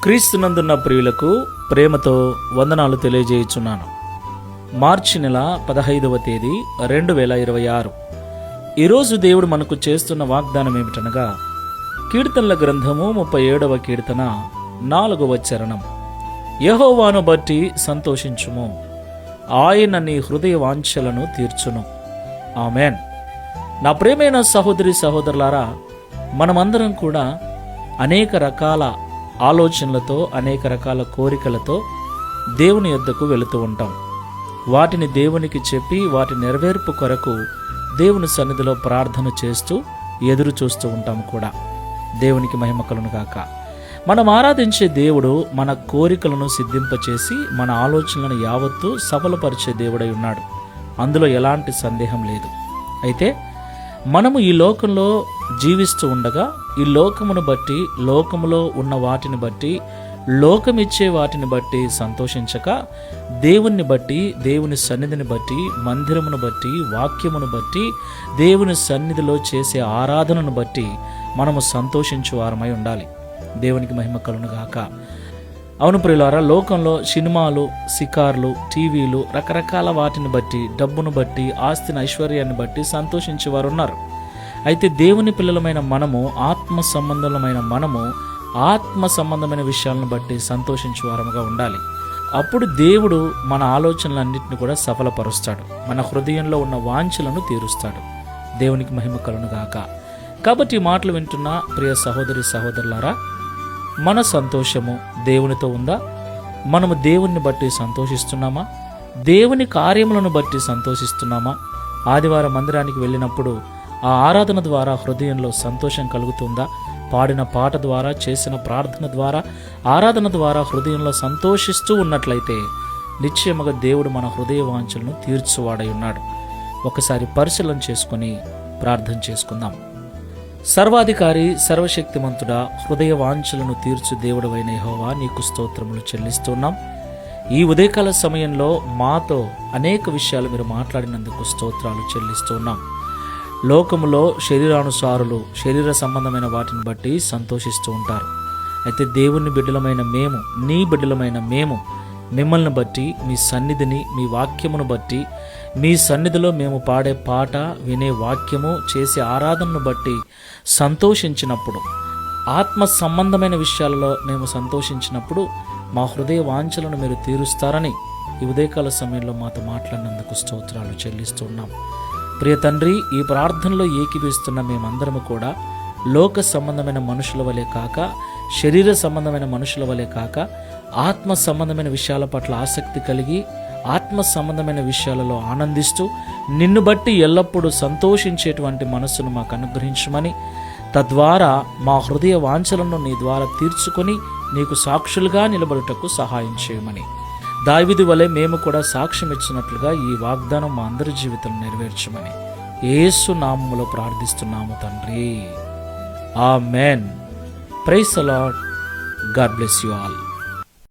క్రీస్తునందున్న ప్రియులకు ప్రేమతో వందనాలు తెలియజేయుచున్నాను. మార్చి నెల 15వ తేదీ 2026. ఈరోజు దేవుడు మనకు చేస్తున్న వాగ్దానం ఏమిటనగా, కీర్తనల గ్రంథము 37వ కీర్తన 4వ చరణం. యెహోవాను బట్టి సంతోషించుము, ఆయన నీ హృదయ వాంఛలను తీర్చును. ఆమెన్. నా ప్రియమైన సహోదరి సహోదరులారా, మనమందరం కూడా అనేక రకాల ఆలోచనలతో, అనేక రకాల కోరికలతో దేవుని యొద్దకు వెళుతూ ఉంటాం. వాటిని దేవునికి చెప్పి వాటి నెరవేర్పు కొరకు దేవుని సన్నిధిలో ప్రార్థన చేస్తూ ఎదురు చూస్తూ ఉంటాం కూడా. దేవునికి మహిమ కలుగును గాక. మనం ఆరాధించే దేవుడు మన కోరికలను సిద్ధింపచేసి మన ఆలోచనలను యావత్తూ సఫలపరిచే దేవుడై ఉన్నాడు. అందులో ఎలాంటి సందేహం లేదు. అయితే మనము ఈ లోకంలో జీవిస్తూ ఉండగా ఈ లోకమును బట్టి, లోకములో ఉన్న వాటిని బట్టి, లోకమిచ్చే వాటిని బట్టి సంతోషించక, దేవుణ్ణి బట్టి, దేవుని సన్నిధిని బట్టి, మందిరమును బట్టి, వాక్యమును బట్టి, దేవుని సన్నిధిలో చేసే ఆరాధనను బట్టి మనము సంతోషించు వారమై ఉండాలి. దేవునికి మహిమ కలుగును గాక. అవును ప్రియులారా, లోకంలో సినిమాలు, షికార్లు, టీవీలు, రకరకాల వాటిని బట్టి, డబ్బును బట్టి, ఆస్తిని, ఐశ్వర్యాన్ని బట్టి సంతోషించే వారు ఉన్నారు. అయితే దేవుని పిల్లలమైన మనము, ఆత్మ సంబంధమైన మనము, ఆత్మ సంబంధమైన విషయాలను బట్టి సంతోషించే వారముగా ఉండాలి. అప్పుడు దేవుడు మన ఆలోచనలన్నింటినీ కూడా సఫలపరుస్తాడు, మన హృదయంలో ఉన్న వాంఛలను తీరుస్తాడు. దేవునికి మహిమ కలుగును గాక. కాబట్టి ఈ మాటలు వింటున్న ప్రియ సహోదరి సహోదరులారా, మన సంతోషము దేవునితో ఉందా? మనము దేవుణ్ణి బట్టి సంతోషిస్తున్నామా? దేవుని కార్యములను బట్టి సంతోషిస్తున్నామా? ఆదివారం మందిరానికి వెళ్ళినప్పుడు ఆ ఆరాధన ద్వారా హృదయంలో సంతోషం కలుగుతుందా? పాడిన పాట ద్వారా, చేసిన ప్రార్థన ద్వారా, ఆరాధన ద్వారా హృదయంలో సంతోషిస్తూ ఉన్నట్లయితే నిశ్చయముగా దేవుడు మన హృదయ వాంఛలను తీర్చువాడై ఉన్నాడు. ఒకసారి పరిశీలన చేసుకొని ప్రార్థన చేసుకుందాం. సర్వాధికారి, సర్వశక్తిమంతుడా, హృదయ వాంఛలను తీర్చు దేవుడవైన యెహోవా, నీకు స్తోత్రములు చెల్లిస్తున్నాం. ఈ ఉదయకాల సమయంలో మాతో అనేక విషయాలు మీరు మాట్లాడినందుకు స్తోత్రాలు చెల్లిస్తున్నాం. లోకములో శరీరానుసారులు శరీర సంబంధమైన వాటిని బట్టి సంతోషిస్తూ ఉంటారు. అయితే దేవుని బిడ్డలమైన మేము, నీ బిడ్డలమైన మేము మిమ్మల్ని బట్టి, మీ సన్నిధిని, మీ వాక్యమును బట్టి, మీ సన్నిధిలో మేము పాడే పాట, వినే వాక్యము, చేసే ఆరాధనను బట్టి సంతోషించినప్పుడు, ఆత్మ సంబంధమైన విషయాలలో మేము సంతోషించినప్పుడు మా హృదయ వాంఛలను మీరు తీరుస్తారని ఈ ఉదయకాల సమయంలో మాతో మాట్లాడినందుకు స్తోత్రాలు చెల్లిస్తున్నాం. ప్రియ తండ్రి, ఈ ప్రార్థనలో ఏకీభవిస్తున్న మేమందరము కూడా లోక సంబంధమైన మనుషుల వలె కాక, శరీర సంబంధమైన మనుషుల వలె కాక, ఆత్మ సంబంధమైన విషయాల పట్ల ఆసక్తి కలిగి, ఆత్మ సంబంధమైన విషయాలలో ఆనందిస్తూ, నిన్ను బట్టి ఎల్లప్పుడూ సంతోషించేటువంటి మనస్సును మాకు అనుగ్రహించమని, తద్వారా మా హృదయ వాంఛలను నీ ద్వారా తీర్చుకొని నీకు సాక్షులుగా నిలబడుటకు సహాయం చేయమని, దావీదు వలె మేము కూడా సాక్ష్యం ఇచ్చినట్లుగా ఈ వాగ్దానం మా అందరి జీవితం నెరవేర్చమని యేసు నామములో ప్రార్థిస్తున్నాము తండ్రి. ఆమేన్. Praise the Lord. God bless you all.